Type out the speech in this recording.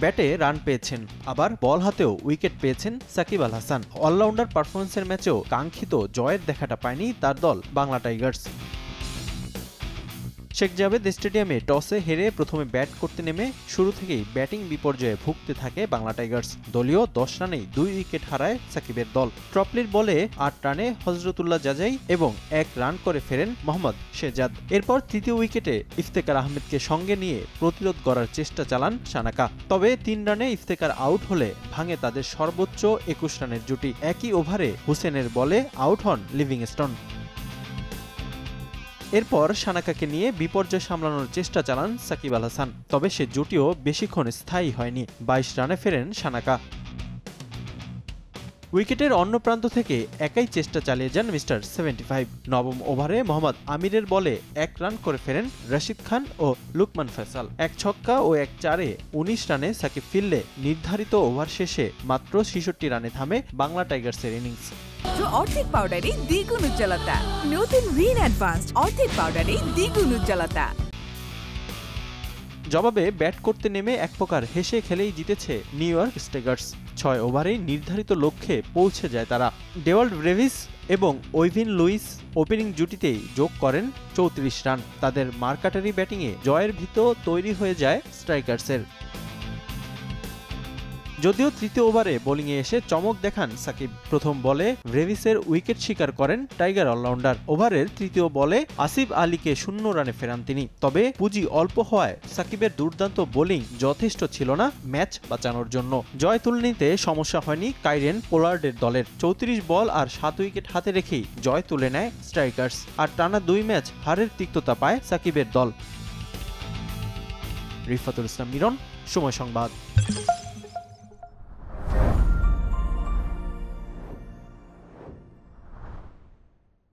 ব্যাটে রান পেয়েছেন, আবার বল হাতেও উইকেট পেয়েছেন সাকিব আল হাসান। অলরাউন্ডার পারফরমেন্সের ম্যাচেও কাঙ্ক্ষিত জয়ের দেখাটা পায়নি তার দল বাংলা টাইগার্স। শেখ জাভেদ স্টেডিয়ামে টসে হেরে প্রথমে ব্যাট করতে নেমে শুরু থেকেই ব্যাটিং বিপর্যয়ে ভুগতে থাকে বাংলা টাইগার্স। দলীয় 10 রানেই 2 উইকেট হারায় সাকিবের দল। ট্রপলির বলে 8 রানে হজরতুল্লাহ জাজাই এবং 1 রান করে ফেরেন মোহাম্মদ শেহজাদ। এরপর তৃতীয় উইকেটে ইফতেখার আহমেদকে সঙ্গে নিয়ে প্রতিরোধ করার চেষ্টা চালান সানাকা। তবে 3 রানে ইফতেখার আউট হলে ভাঙে তাদের সর্বোচ্চ 21 রানের জুটি। একই ওভারে হুসেনের বলে আউট হন লিভিংস্টোন। এরপর সানাকাকে নিয়ে বিপর্যয় সামলানোর চেষ্টা চালান সাকিব আল হাসান, তবে সে জুটিও বেশিক্ষণ স্থায়ী হয়নি। 22 রানে ফেরেন সানাকা। উইকেটের অন্য প্রান্ত থেকে একাই চেষ্টা চালিয়ে যান মিস্টার 75। নবম ওভারে মোহাম্মদ আমিরের বলে 1 রান করে ফেরেন রশিদ খান ও লুকমান ফয়সাল। 1 ছক্কা ও 1 চারে 19 রানে সাকিব ফিরলে নির্ধারিত ওভার শেষে মাত্র 66 রানে থামে বাংলা টাইগার্সের ইনিংস। অর্ধেক পাউডারে দ্বিগুণ উজ্জ্বলতা। নতুন রিন অ্যাডভান্সড অর্ধেক পাউডারে দ্বিগুণ উজ্জ্বলতা। জবাবে ব্যাট করতে নেমে এক প্রকার হেসে খেলেই জিতেছে নিউ ইয়র্ক টাইগার্স। 6 ওভারেই নির্ধারিত লক্ষ্যে পৌঁছে যায় তারা। ডেওয়াল্ড ব্রেভিস এবং ওইভিন লুইস ওপেনিং জুটিতেই যোগ করেন 34 রান। তাদের মারকাটারি ব্যাটিংয়ে জয়ের ভিত তৈরি হয়ে যায় স্ট্রাইকার্সের। যদিও তৃতীয় ওভারে বোলিংয়ে এসে চমক দেখান সাকিব। প্রথম বলে ব্রেভিসের উইকেট শিকার করেন টাইগার অলরাউন্ডার। ওভারের তৃতীয় বলে আসিফ আলীকে 0 রানে ফেরান তিনি। তবে পুঁজি অল্প হওয়ায় সাকিবের দুর্দান্ত বোলিং যথেষ্ট ছিল না ম্যাচ বাঁচানোর জন্য। জয় তুলে নিতে সমস্যা হয়নি কাইরেন পোলার্ডের দলের। 34 বল আর 7 উইকেট হাতে রেখেই জয় তুলে নেয় স্ট্রাইকার্স। আর টানা 2 ম্যাচ হারের তিক্ততা পায় সাকিবের দল। রিফাতুল ইসলাম মিরন, সময় সংবাদ।